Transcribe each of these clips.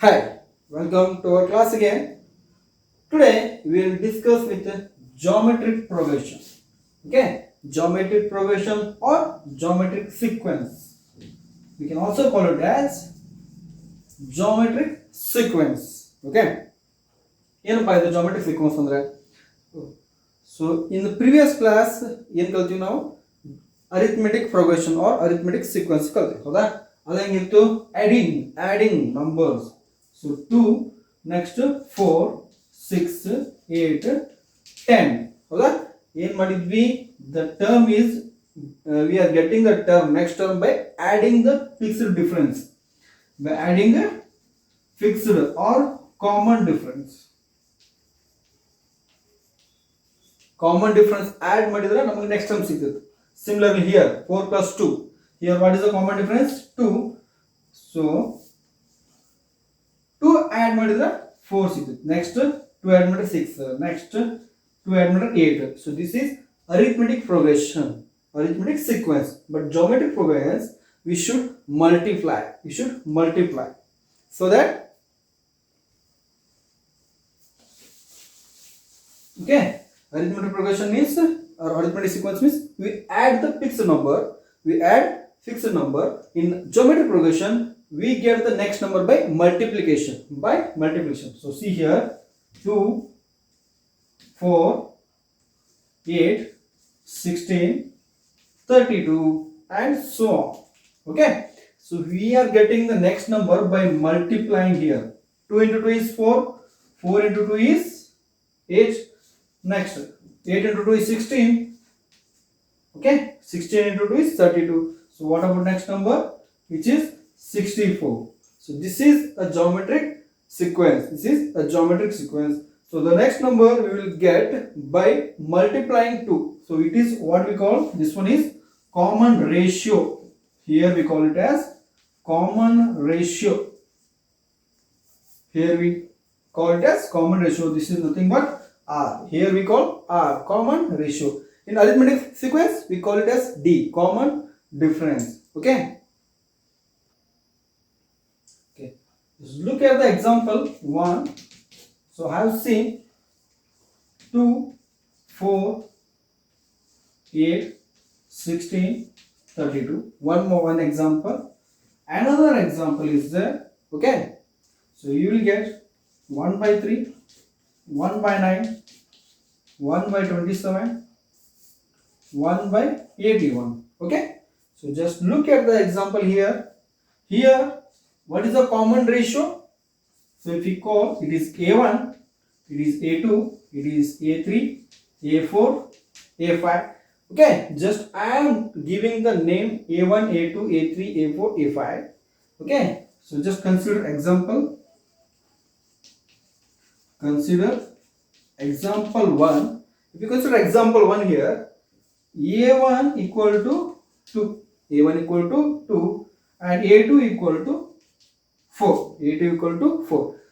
Hi, welcome to our class again. Today we will discuss with geometric progression. Okay, geometric progression or geometric sequence. We can also call it as geometric sequence. Okay, ಏನಪ್ಪ ಇದು geometric sequence ಅಂದ್ರೆ so in the previous class ಏನು ಕಲ್ತೀವಿ ನಾವು arithmetic progression or arithmetic sequence ಕಲ್ತೀವಿ ಹೌದಾ ಅದು ಹೆಂಗಿತ್ತು adding numbers. So 2 next 4 6 8 10 ಹೌದಾ ಏನು ಮಾಡಿದ್ವಿ the term is we are getting the term next term by adding the fixed difference, by adding a fixed or common difference add ಮಾಡಿದ್ರೆ ನಮಗೆ next term ಸಿಗುತ್ತೆ. Similarly here 4 plus 2, here what is the common difference 2, so 2 add ಮಾಡಿದ್ರೆ 4 ಸಿಗುತ್ತೆ. Next 2 add ಮಾಡಿದ್ರೆ 6, next 2 add ಮಾಡಿದ್ರೆ 8. So this is arithmetic progression, arithmetic sequence. But geometric progression we should multiply, so that okay, arithmetic progression means or arithmetic sequence means we add the fixed number, in geometric progression we get the next number by multiplication, so see here 2 4 8 16 32 and so on. Okay, so we are getting the next number by multiplying here. 2 into 2 is 4, 4 into 2 is 8, next 8 into 2 is 16. Okay, 16 into 2 is 32. So what about next number, which is 64. So this is a geometric sequence, so the next number we will get by multiplying 2. So it is what we call, this one is common ratio. Here we call it as common ratio. This is nothing but R. Here we call R, common ratio. In arithmetic sequence we call it as D, common difference. Okay, just look at the example 1. So I have seen 2 4 8 16 32. One example, another example is there. Okay, so you will get 1 by 3, 1 by 9, 1 by 27, 1 by 81. Okay, so just look at the example here. What is the common ratio? So if we call, it is A1, it is A2, it is A3, A4, A5. Okay, just I am giving the name A1, A2, A3, A4, A5. Okay, so just consider example 1. If you consider example 1 here, A1 equal to 2, and A2 equal to 4.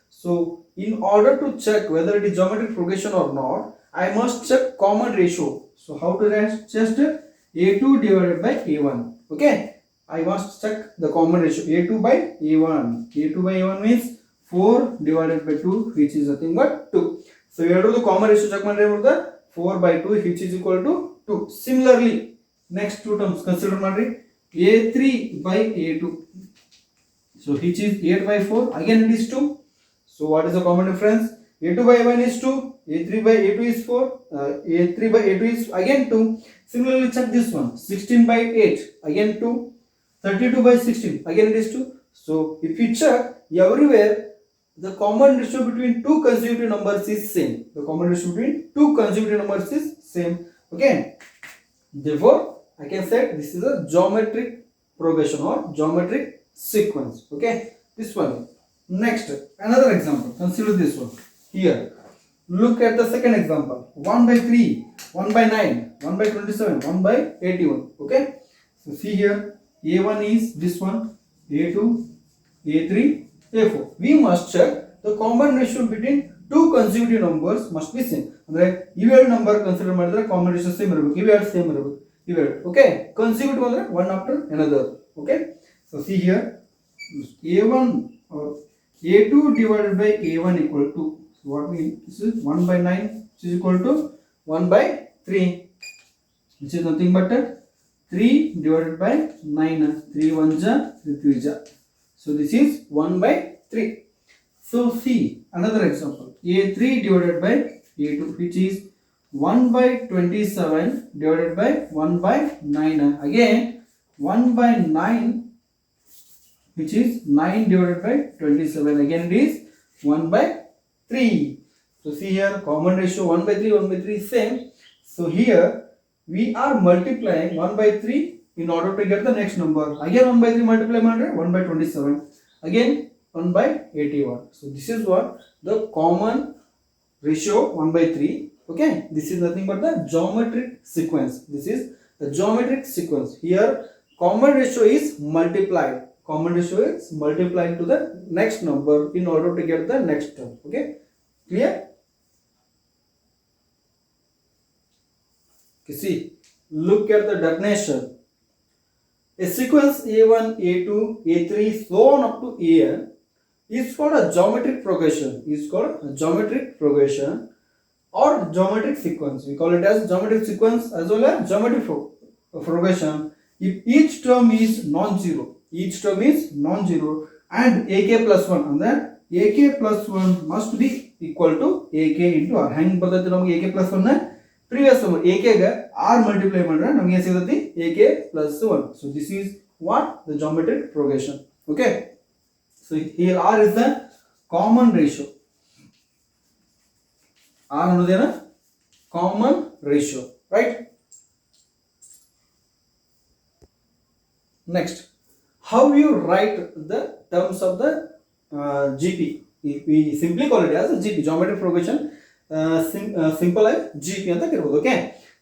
So in order to check whether it is geometric progression or not, I must check common ratio. So how to test it? A2 divided by A1. Okay, I must check the common ratio. A2 by A1 means 4 divided by 2, which is nothing but 2. So we have to do the common ratio check the 4 by 2, which is equal to 2. Similarly, next two terms consider A3 by A2. So which is 8 by 4, again it is 2. So what is the common difference? A2 by A1 is 2, A3 by A2 is 4, A3 by A2 is again 2. Similarly check this one, 16 by 8, again 2, 32 by 16, again it is 2. So if you check everywhere, the common ratio between two consecutive numbers is same. Okay, therefore I can say this is a geometric progression or geometric sequence. Okay, this one. Next, another example, consider this one. Here look at the second example, 1 by 3, 1 by 9, 1 by 27, 1 by 81. Okay, so see here, A1 is this one, A2, A3, A4. We must check the common ratio between two consecutive numbers must be same. Andre iವೆರಡು number consider ಮಾಡಿದ್ರೆ common ratio same ಇರಬೇಕು, ಇವೆರಡು same ಇರಬೇಕು, ಇವೆರಡು. Okay, consecutive ಅಂದ್ರೆ one after another. Okay, so see here, A1 or A2 divided by A1 equal to, so what means this is 1 by 9, which is equal to 1 by 3, which is nothing but 3 divided by 9, 3 1 ja 3 3 ja, so this is 1 by 3. So see another example, A3 divided by A2, which is 1 by 27 divided by 1 by 9, again 1 by 9, which is 9 divided by 27, again it is 1 by 3. So see here, common ratio 1 by 3, 1 by 3 is same. So here we are multiplying 1 by 3 in order to get the next number. Again 1 by 3 multiply 100, 1 by 27, again 1 by 81. So this is what the common ratio 1 by 3. Okay, this is nothing but the geometric sequence. This is the geometric sequence. Here common ratio is multiplied. Common ratio is multiplying to the next number in order to get the next term. Okay, clear? Okay, see, look at the definition. A sequence A1, A2, A3, so on up to An is called a geometric progression. Is called a geometric progression or geometric sequence. We call it as geometric sequence as well as geometric progression if each term is non-zero. Each term is non-zero and ak plus 1, and then ak plus 1 must be equal to ak into r. Hang ಬರ್ತೈತಿ ನಮಗೆ ak plus 1 ನ previous number ak ಗೆ r multiply ಮಾಡಿದ್ರೆ ನಮಗೆ ಏನು ಸಿಗುತ್ತೆ ak plus 1. So this is what the geometric progression. Okay, so here r is the common ratio. R ಅನ್ನೋದೇನ common ratio, right? Next, how you write the terms of the GP? We simply call it as a GP, geometric progression, simple as GP ಅಂತ ಕರೀಬಹುದು. Okay,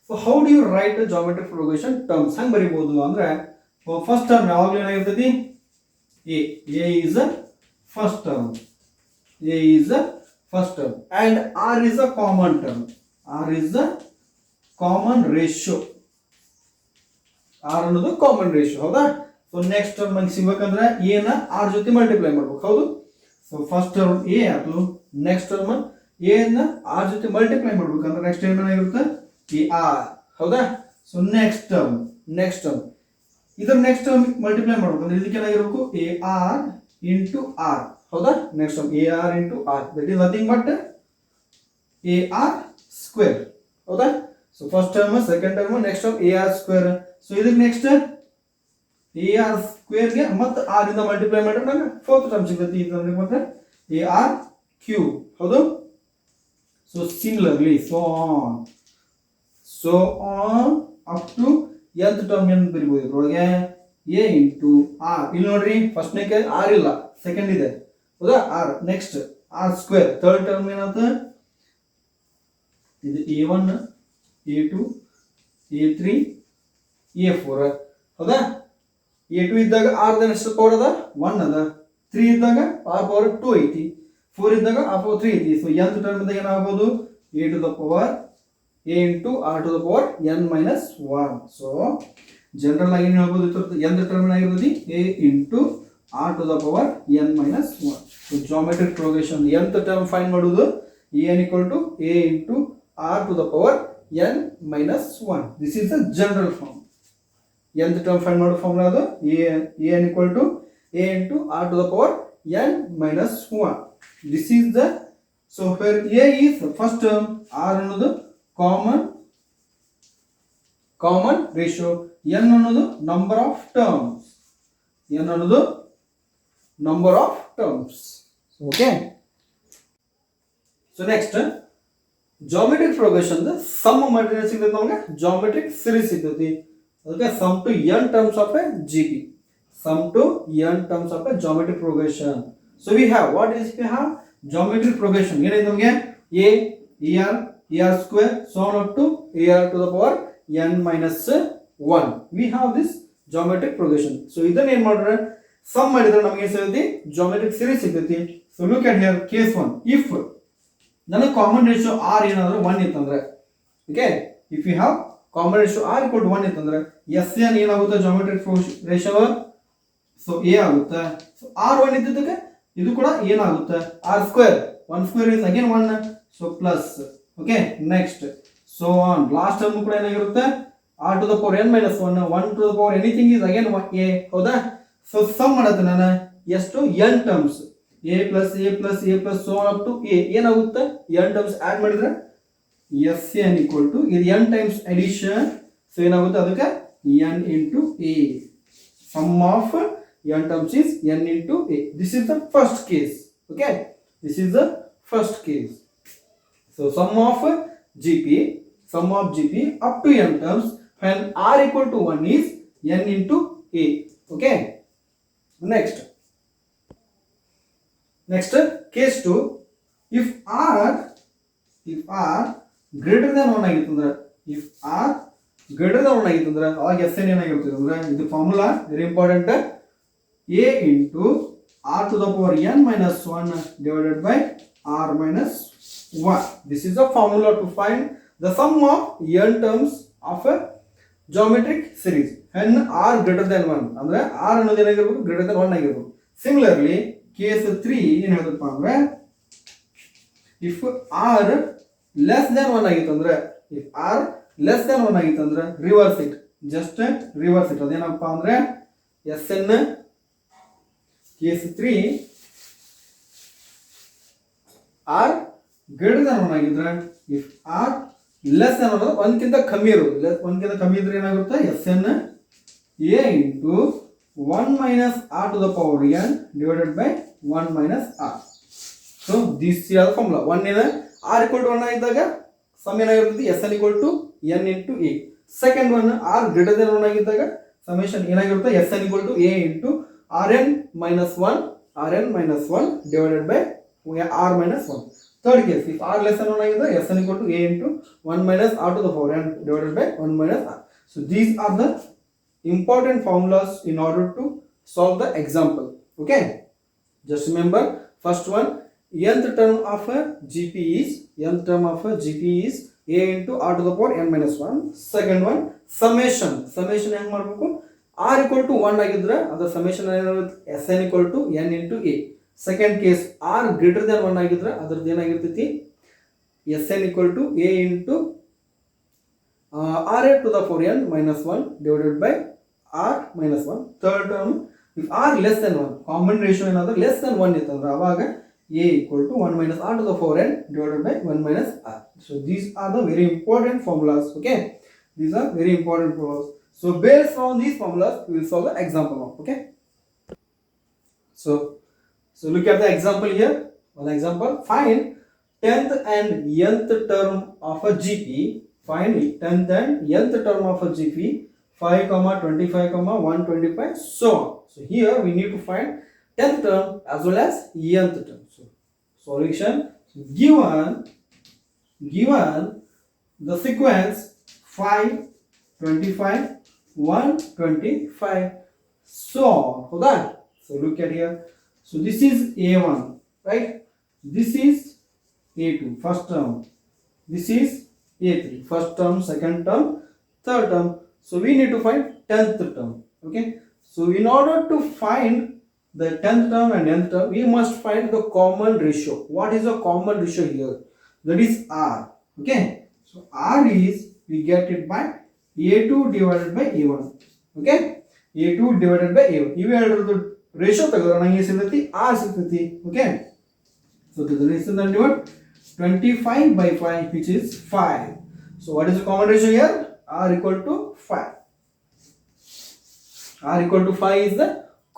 so how do you write the geometric progression terms? ಹಂಗೆ ಬರೀಬಹುದು ಅಂದ್ರೆ first term ಯಾವಾಗಲೂ ಏನಾಗಿರ್ತೈತಿ a is the first term, a is the first term and r is a common term, r is the common ratio, r ಅನ್ನೋದು common ratio. ಹೌದಾ? So next term ನಂಗೆ ಸಿಗಬೇಕಂದ್ರೆ a ನ r ಜೊತೆ multiply ಮಾಡಬೇಕು. ಹೌದು? So first term a ಆಯ್ತು, next term a ನ r ಜೊತೆ ಮಲ್ಟಿಪ್ಲೈ ಮಾಡಬೇಕಂದ್ರೆ ನೆಕ್ಸ್ಟ್ ಟರ್ಮ್ ಏನಾಗಿರುತ್ತೆ ar. ಹೌದಾ? ಸೊ ನೆಕ್ಸ್ಟ್ ಟರ್ಮ್ ಇದರ ನೆಕ್ಸ್ಟ್ ಟರ್ಮ್ ಮಲ್ಟಿಪ್ಲೈ ಮಾಡಬೇಕಂದ್ರೆ ಇದಕ್ಕೆ ಏನಾಗಿರಬೇಕು ar into r. ಹೌದಾ? Next term ar into r, that is nothing but ar square. ಹೌದಾ? So first term, second term, next term ar square. So ಇದಕ್ಕೆ next ar square ಗೆ ಮತ್ತೆ r ಇಂದ multiply ಮಾಡಿದ್ರೆ ನಮಗೆ ಫೋರ್ತ್ ಟರ್ಮ್ ಸಿಗುತ್ತೆ. ಇದು ಮತ್ತೆ ar cube. ಹೌದು? So similarly so on up to nth term ಏನು ಬರೀಬಹುದು ಇದ್ರೊಳಗೆ a into r. ಇಲ್ಲಿ ನೋಡ್ರಿ ಫಸ್ಟ್ ನೇ r ಇಲ್ಲ, ಸೆಕೆಂಡ್ ಇದೆ. ಹೌದಾ? r next r square. Third term ಏನಾಗುತ್ತೆ ಇದು a1 a2 a3 a4. ಹೌದಾ? a2 ಇದ್ದಾಗ r ದ ಎಷ್ಟು ಪವರ್ ಅದ 1 ಅದ, 3 ಇದ್ದಾಗ r ಪವರ್ 2 ಐತಿ, 4 ಇದ್ದಾಗ r ಪವರ್ 3 ಐತಿ. ಸೊ nth ಟರ್ಮ್ ಇದ್ದಾಗ ಏನಾಗಬಹುದು a to the power a into r to the power n minus 1. So general ಆಗಿ ಏನು ಹೇಳ್ಬೋದು nth ಟರ್ಮ್ ಏನಾಗಿರುತ್ತೆ a into r to the power n minus 1. So geometric progression nth term find ಮಾಡೋದು n equal to a into r to the power n minus 1. This is the general form. nth term find ಮಾಡೋ formula ಅದು an equal to a into r to the power n minus 1. This is the, so where a is the first term, r ಅನ್ನೋದು common ratio, n ಅನ್ನೋದು number of terms, n ಅನ್ನೋದು number of terms. Okay, so next geometric progression the sum ಮಾಡಿದ್ರೆ ಸಿಗುತ್ತೆ ನಮಗೆ geometric series ಸಿಗುತ್ತೆ. ಅದಕ್ಕೆ sum to n terms of a GP, sum to n terms of a geometric progression. So we have, what is we have geometric progression ಏನಿದೆ ನಮಗೆ ar square so on up to ar to the power n minus 1. We have this geometric progression. So ಇದನ್ನ ಏನು ಮಾಡಿದ್ರೆ sum ಮಾಡಿದ್ರೆ ನಮಗೆ ಏನು ಸಿಗುತ್ತೆ geometric series ಸಿಗುತ್ತೆ. So look at here case 1. if ನನಗೆ ಕಾಮನ್ ರೇಷಿಯೋ r ಏನಾದರೂ 1 ಇತ್ತಂದ್ರೆ, okay, if you have common ratio r equal to 1 ಇತ್ತಂದ್ರೆ s n ಏನಾಗುತ್ತೆ ಜಾಮೆಟ್ರಿಕ್ ರೇಷಿಯೋ, ಸೊ a ಆಗುತ್ತೆ. ಸೊ r 1 ಇದ್ದಕ್ಕೆ ಇದು ಕೂಡ ಏನಾಗುತ್ತೆ r square 1 square is again 1 so plus okay next so on last term ಕೂಡ ಏನಾಗಿರುತ್ತೆ r to the power n minus 1 1 to the power anything is again a ಹೌದಾ so sum ಮಾಡುತ್ತೆ ನಾನು ಎಷ್ಟು n terms a plus so on up to a ಏನಾಗುತ್ತೆ n terms add ಮಾಡಿದ್ರೆ sn equal to ಇದು n times addition so ಏನಾಗುತ್ತೆ ಅದಕ್ಕೆ n into a sum of n terms is n into a. This is the first case. Okay, this is the first case. So sum of GP up to n terms when r equal to 1 is n into a. Okay. Next case 2. If r greater than 1 ಆಗಿತ್ತಂದ್ರೆ if r greater than 1 ಆಗಿತ್ತಂದ್ರೆ ಆಗ sn ಏನಾಗಿರುತ್ತೆ ಅಂದ್ರೆ ಇದು formula very important a into r to the power n minus 1 divided by r minus 1. This is a formula to find the sum of n terms of a geometric series when r greater than 1 ಅಂದ್ರೆ r ಅನ್ನೋದು ಏನಾಗಿರಬೇಕು greater than 1 ಆಗಿರಬೇಕು. Similarly case 3 ಏನು ಹೇಳುತ್ತಪ್ಪ ಅಂದ್ರೆ if r less than 1 ಆಗಿತ್ತಂದ್ರೆ if r less than 1 ಆಗಿತ್ತಂದ್ರೆ reverse it, just reverse it. ಅದೇನಪ್ಪ ಅಂದ್ರೆ sn case 3 r greater than 1 ಆಗಿದ್ರೆ if r less than 1 1ಕ್ಕಿಂತ ಕಮ್ಮಿ ಇರೋದು 1ಕ್ಕಿಂತ ಕಮ್ಮಿ ಇದ್ರೆ ಏನಾಗುತ್ತೆ sn a into 1 minus r to the power n divided by 1 minus r. So this is the formula. 1 is r equal to 1 ಆಗಿದ್ದಾಗ some ಏನಾಗಿರುತ್ತೆ sn equal to n into a. Second one r greater than 1 ಆಗಿದ್ದಾಗ summation ಏನಾಗಿರುತ್ತೆ sn equal to a into rn minus 1 divided by r minus 1. Third case, if r less than 1 is sn equal to a into 1 minus r to the power n divided by 1 minus r. So these are the important formulas in order to solve the example. Okay, just remember first one, nth term of a gp is a into r to the power n minus 1. Second one, summation ಹೆಂಗ್ ಮಾಡಬೇಕು r equal to 1 ಆಗಿದ್ರೆ ಅದರ summation ಏನಾಗುತ್ತೆ sn equal to n into a. Second case r greater than 1 ಆಗಿದ್ರೆ ಅದರದ್ದು ಏನಾಗಿರ್ತೈತಿ sn equal to a into r to the power n minus 1 divided by r minus 1. Third term, if r less than 1 common ratio ಏನಾದ್ರೆ less than 1 ಇತ್ತಂದ್ರೆ ಅವಾಗ a equal to 1 minus r to the power n divided by 1 minus r. So these are the very important formulas. Okay, these are very important formulas. So based on these formulas we will solve the example now. Okay, so look at the example here. One example, find 10th and nth term of a gp. Find 10th and nth term of a gp 5, 25, 125, so on. So here we need to find 10th term as well as nth term. So solution, given the sequence 5, 25, 125, so on. Hold on. So look at here. So this is a1, right? This is a2, first term. This is a3, first term, second term, third term. So we need to find 10th term. Okay, so in order to find the 10th term and nth term, we must find the common ratio. What is the common ratio here? That is r. Okay, so r is, we get it by a2 divided by a1. Okay, a2 divided by a1. ಇವೆರಡರದ್ದು ratio ತೆಗೆದ್ರೆ ನನಗೆ ಸಿಗ್ತೈತಿ r ಸಿಗ್ತೈತಿ. Okay, so the ratio then divide 25 by 5, which is 5. So what is the common ratio here? R equal to 5. R equal to 5 is the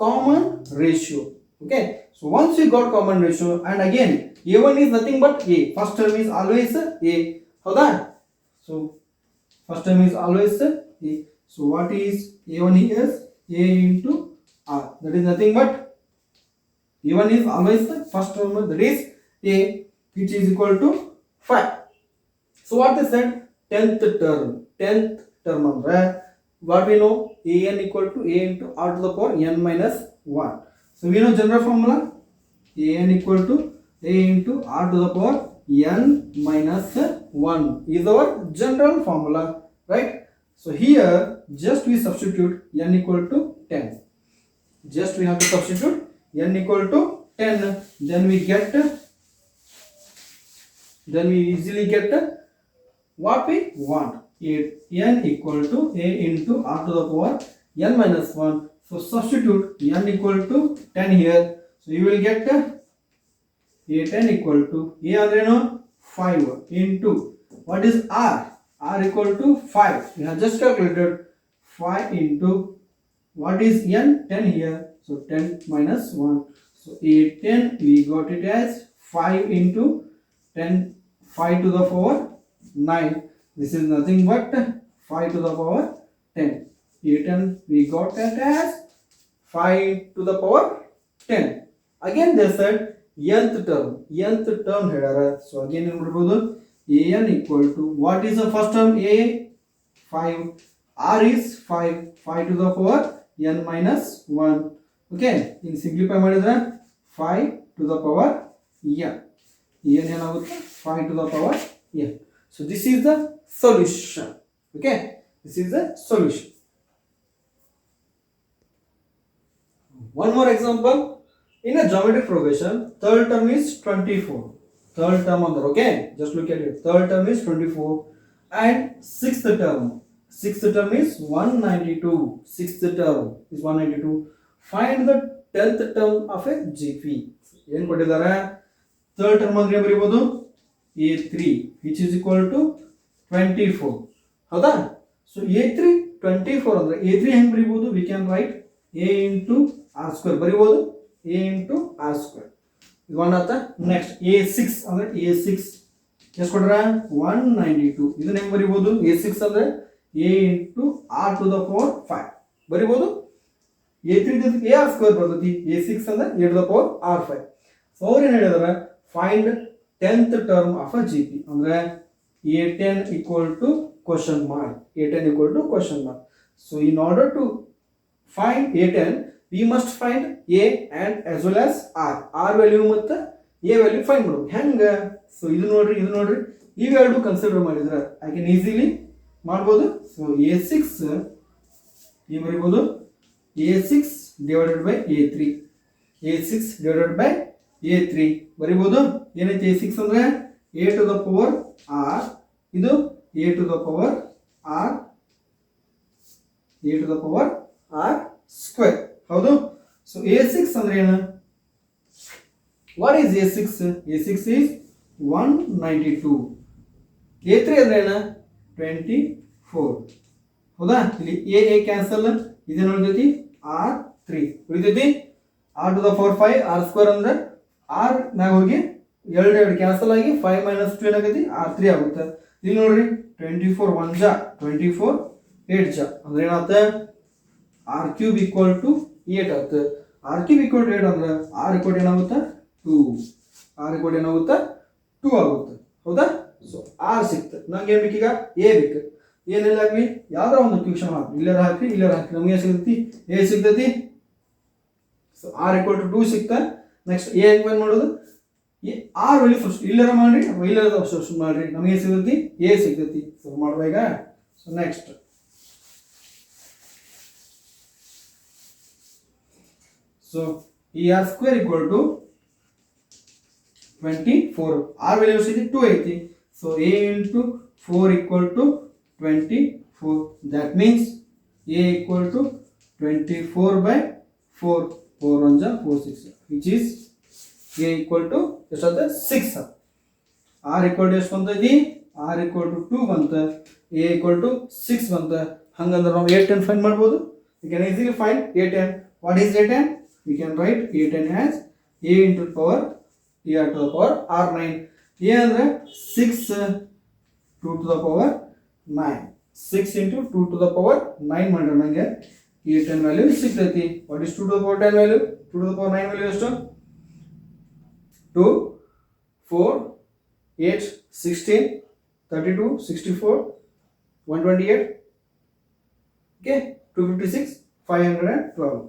common ratio. Okay, so once we got common ratio, and again a1 is nothing but a. First term is always a. How that? So first term is always a. So what is a1 is a into r. That is nothing but a1 is always the first term, that is a, which is equal to 5. So what they said, 10th term ಅಂದ್ರೆ what we know, an equal to a into r to the power n minus 1. So we know general formula, an equal to a into r to the power n minus 1 is our general formula, right? So here just we substitute n equal to 10. Just we have to substitute n equal to 10, then we easily get what we want. N equal to a into r to the power n minus 1. So substitute n equal to 10 here. So you will get a10 equal to a andreno 5 into what is r. R equal to 5. We have just calculated 5 into what is n, 10 here. So 10 minus 1. So a10 we got it as 5 into 10, 5 to the power 9. This is nothing but 5 to the power 10. a10 we got that as 5 to the power 10. Again they said nth term here. So again ಏನು ಮಾಡಬಹುದು, an equal to what is the first term, a 5, r is 5 to the power n minus 1. Okay, in simplify ಮಾಡಿದ್ರೆ 5 to the power n ಏನಾಗುತ್ತೆ 5 to the power n. So this is the solution. Okay, this is the solution. One more example. In a geometric progression, third term is 24. Third term on there. Okay, just look at it. Third term is 24 and sixth term is 192. Sixth term is 192. Find the 10th term of a GP. ಏನು ಕೊಟ್ಟಿದ್ದಾರೆ? Third term ಅಂದ್ರೆ ಏನು ಬರೀಬಹುದು? a3 which is equal to 24. ಹೌದಾ? So a3 24 ಅಂದ್ರೆ a3 ಹೆಂಗೆ ಬರೀಬಹುದು? We can write a into r square ಬರೀಬಹುದು. a into r square. ಇದು one ಆತ. Next a6 ಅಂದ್ರೆ a6 ಎಷ್ಟು ಕೊಟ್ರ? 192. ಇದನ್ನ ಹೆಂಗೆ ಬರೀಬಹುದು? a6 ಅಂದ್ರೆ a into r to the power 5 ಬರೀಬಹುದು. a3 ಜೊತೆಗೆ ar square ಬರ್ತೈತಿ. a6 ಅಂದ್ರೆ a to the power r5. So ಅವ್ರು ಏನು ಹೇಳಿದಾರೆ? Find 10th term of a GP ಅಂದ್ರೆ a10 equal to question mark. a10 equal to question mark. So in order to find a10 we must find a and as well as r value ಮತ್ತು a value find ಮಾಡೋದು. ಹೆಂಗ? So ಇದು ನೋಡ್ರಿ ಇವೆರಡು consider ಮಾಡಿದ್ರೆ I can easily ಮಾಡಬಹುದು. So a6 ಈ ಬರೀಬಹುದು a6 divided by a3. a6 divided by a3 ಬರೀಬಹುದು. ಏನೈತೆ a6 ಅಂದ್ರೆ a to the power r, ಇದು a to the power r square. ಹೌದು. ಸೊ a6 ಅಂದ್ರೆ ಏನು? What is a6? a6 is 192. a3 ಅಂದ್ರೆ ಏನು? 24. ಹೌದಾ? ಇಲ್ಲಿ a ಕ್ಯಾನ್ಸಲ್, ಇದೇನು ಉಳಿದೈತಿ? r3 ಉಳಿದೈತಿ. r to the power 5 r square ಅಂದ್ರೆ r ನಾಗ ಹೋಗಿ ಎರಡು ಕ್ಯಾನ್ಸಲ್ ಆಗಿ 5 minus 2 ಏನಾಗೈತಿ? r3 ಆಗುತ್ತೆ. ಇಲ್ಲಿ ನೋಡ್ರಿ 24 1 ಜಾ 24 8 ಜಾ ಅಂದ್ರೆ ಏನಾಗುತ್ತೆ? r cube equal to 8 ಆಗುತ್ತೆ. r cube equal to 8 ಅಂದ್ರೆ r equal ಏನಾಗುತ್ತೆ? 2. r equal ಏನಾಗುತ್ತೆ? 2 ಆಗುತ್ತೆ. ಹೌದಾ? ಸೊ r ಸಿಕ್ತು. ನಂಗೆ ಏನು ಬೇಕೀಗ? a ಬೇಕು. ಏನೆಲ್ಲ ಹಾಕಿ? ಯಾವ್ದಾರ ಒಂದು ಕ್ಯೂಷನ್ ಹಾಕಿ, ಇಲ್ಲರ ಹಾಕಿ ನಮಗೆ ಸಿಗ್ತೈತಿ a ಸಿಗ್ತೈತಿ. ಸೊ r equal to 2 ಸಿಕ್ತಾ. ನೆಕ್ಸ್ಟ್ a ಹೆಂಗೆ ಮಾಡೋದು? r ವ್ಯಾಲ್ಯೂ ಫಸ್ಟ್ ಇಲ್ಲರ ಮಾಡಿ, ಇಲ್ಲರ ಫಸ್ಟ್ ಮಾಡ್ರಿ, ನಮಗೆ ಸಿಗ್ತೈತಿ a ಸಿಗ್ತೈತಿ. ಸೊ ಮಾಡುವಾಗ ಸೊ ನೆಕ್ಸ್ಟ್ ಸೊ ಈ r square equal to 24. r value ಎಷ್ಟಿದೆ? 2 ಐತಿ. So a into 4 equal to 24. That means a equal to 24 by 4. 4 1 ja 4 6 which is a equal to ಎಷ್ಟಾಗುತ್ತೆ? 6. r equal to ಎಷ್ಟು ಬಂತೈತಿ? r equal to 2 ಬಂತ. a equal to 6 ಬಂತ. ಹಂಗಂದ್ರೆ ನಾವು a10 find ಮಾಡ್ಬೋದು. we can easily find a10. what is a10? we can write a10 as a into power a to the power r9. a ಅಂದ್ರೆ 6 2 to the power 9. 6 into 2 to the power 9 ಮಾಡಿದ್ರೆ ನನಗೆ a10 value ಸಿಗ್ತೈತಿ. what is 2 to the power 10 value? 2 to the power 9 value ಎಷ್ಟು? 2 4 8 16 32 64 128. okay, 256 512.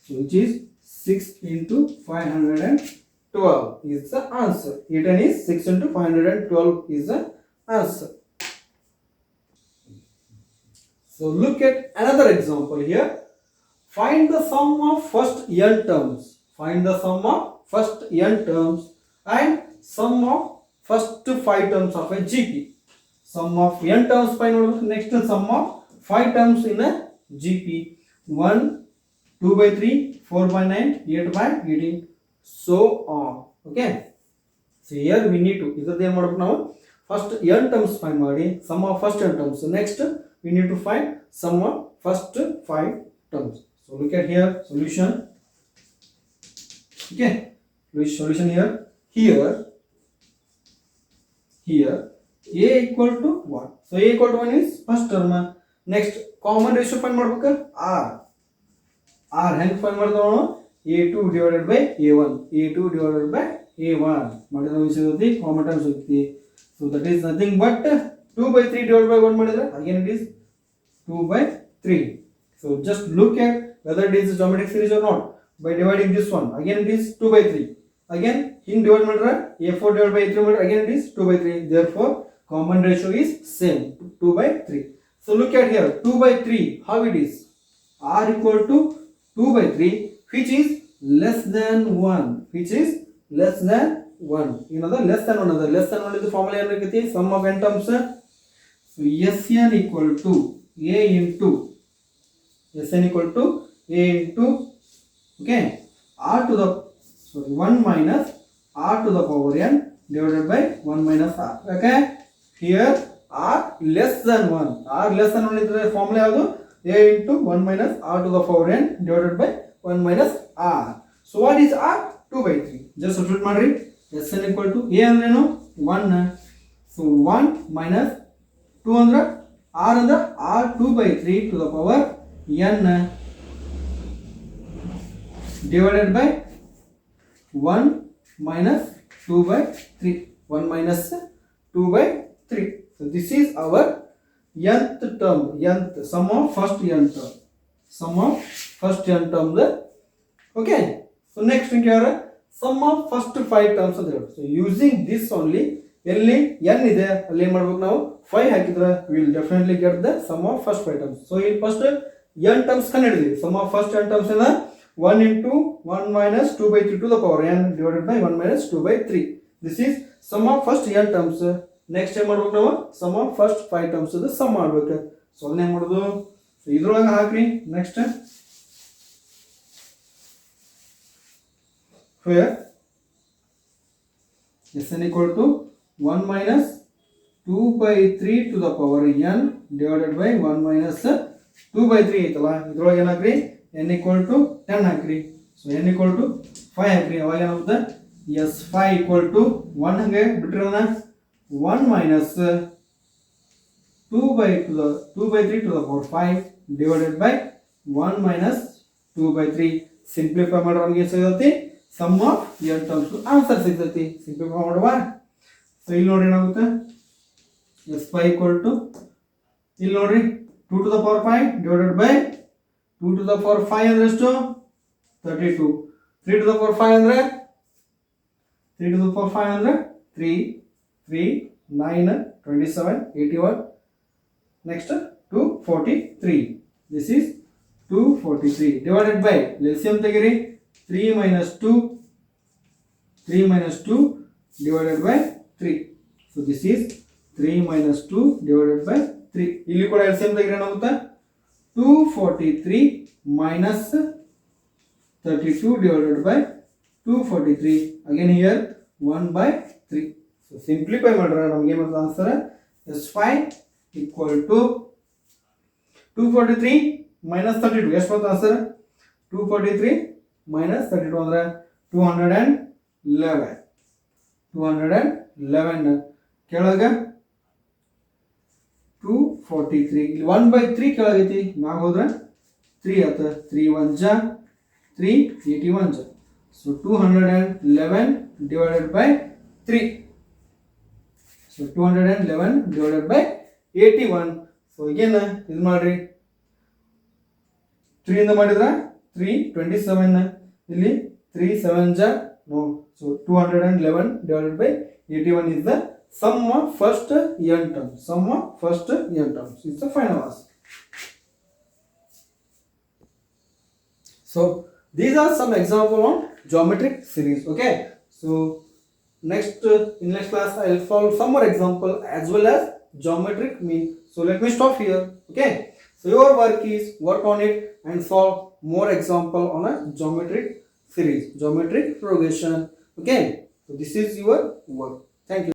so which is 6 into 512 is the answer. a10 is 6 into 512 is the answer. So look at another example here. Find the sum of first n terms. find the sum of first n terms and sum of first 5 terms of a GP. Sum of n terms find out. Next sum of 5 terms in a GP. 1, 2 by 3, 4 by 9, 8 by 18, so on. Okay. So here we need to ಇದಕ್ಕೆ ಏನು ಮಾಡಬೇಕು ನಾವು first n terms find ಮಾಡಿ sum of first n terms. Next we need to find sum of first 5 terms. So look at here solution. Okay, solution here. Here a equal to 1. So a equal to 1 is first term. Next common ratio find ಮಾಡಬೇಕು r ಹೆಂಗೆ find ಮಾಡ್ತಾವ a2 divided by a1 ಮಾಡಿದ್ರೆ ಸಿಗುತ್ತೆ common term ಸಿಗುತ್ತೆ. So that is nothing but 2 by 3 divided by 1 ಮಾಡಿದ್ರೆ again it is 2 by 3. So just look at whether it is a geometric series or not by dividing this one. Again it is 2 by 3. Again in divide ಮಾಡಿದ್ರೆ a4 divided by a3 ಮಾಡಿದ್ರೆ again it is 2 by 3. Therefore common ratio is same 2 by 3. So look at here 2 by 3 how it is. R equal to 2 by 3 which is less than 1. Less than 1. Another less than 1 is the formula ಏನಕ್ಕೆ sum of n terms. So Sn equal to a into okay r to the 1 minus r to the power n divided by 1 minus r. Okay, here r less than 1 ಇದ್ರೆ formula ಯಾವುದು a into 1 minus r to the power n divided by 1 minus r. So what is r? 2 by 3. Just substitute ಮಾಡ್ರಿ. Sn equal to a ಅಂದ್ರೇನು 1. So 1 minus 2 ಅಂದ್ರೆ r ಅಂದ್ರೆ r 2 by 3 to the power n divided by 1 minus 2 by 3. 1 minus 2 by 3. So this is our nth term, sum of first n term. Okay. So next thing here sum of first 5 terms ಅಂತ ಹೇಳಿ. So using this only ಎಲ್ಲಿ n ಇದೆ ಅಲ್ಲಿ ಏನು ಮಾಡಬೇಕು ನಾವು 5 ಹಾಕಿದ್ರೆ we will definitely get the sum of first 5 terms. So in first n terms ಕಂಡುಹಿಡಿದ್ವಿ. sum of first n terms is 1 into 1 minus 2 by 3 to the power n divided by 1 minus 2 by 3. This is sum of first n terms. Next ಏನು ಮಾಡಬೇಕು ನಾವು sum of first 5 terms ಇದು sum ಮಾಡಬೇಕು. So ಅದನ್ನ ಏನು ಮಾಡೋದು so ಇದರೊಳಗೆ ಹಾಕ್ರಿ. Next here Sn equal to 1 minus 2 by 3 to the power n divided by 1 minus 2 by 3 ಐತಲ್ಲ ಇದರೊಳಗೆ ಏನಾಗ್ರಿ n equal to 10 ಹಾಕ್ರಿ. ಸೊ n equal to 5 ಹಾಕ್ರಿ. ಅವಾಗ ಏನಾಗುತ್ತೆ s5 equal to 1 ಹಂಗೆ ಬಿಟ್ರಲ್ಲ 1 minus 2 by 3 to the power 5 divided by 1 minus 2 by 3. Simplify ಮಾಡಿದ್ರೆ ನಮಗೆ ಸಿಗುತ್ತೆ sum of n terms answer ಸಿಗ್ತೈತಿ. ಸಿಂಪ್ಲಿಫೈ ಮಾಡುವ. ಸೊ ಇಲ್ಲಿ ನೋಡ್ರಿ ಏನಾಗುತ್ತೆ s5 equal to ಇಲ್ಲಿ ನೋಡ್ರಿ 2 to the power 5 divided by 2 to the power 5 ಅಂದ್ರೆ ಎಷ್ಟು 32. 3 to the power 5 ಅಂದ್ರೆ 3 3 9 27 81. Next 243. This is 243 divided by LCM ತೆಗಿರಿ 3 minus 2 divided by 3. So this is 3 minus 2 divided by 3. ಇಲ್ಲಿ ಕೂಡ LCM ತೆಗಿರಿ ಏನಾಗುತ್ತೆ 243 minus 32 divided by 243. Again here 1 by 3. So simplify ಮಾಡಿದ್ರೆ ನಮಗೆ ಏನು ಬರುತ್ತೆ answer s5 equal to 243 minus 32. ಎಷ್ಟು ಬರುತ್ತೆ ಆನ್ಸರ್ 243 minus 32 ಅಂದ್ರೆ 211 ಕೆಳಗೆ 243 ಇಲ್ಲಿ 1 by 3 ಕೆಳಗೈತಿ ಮ್ಯಾಗ ಹೋದ್ರೆ 3 ಆತ 3 1 ಜಾ 3 81 ಜಾ. So 211 divided by 3. So 211 divided by 81. So again ಇದು ಮಾಡ್ರಿ 3 ಇಂದ ಮಾಡಿದ್ರೆ 327 ಇಲ್ಲಿ 3 7 ಜಾ no. So 211 divided by 81 is the sum of first n terms. It's the final answer. So these are some example on geometric series. Okay, so in next class I'll solve some more example as well as geometric mean. So let me stop here. Okay, so your work is work on it and solve more example on a geometric series, geometric progression. Okay, so this is your work. Thank you.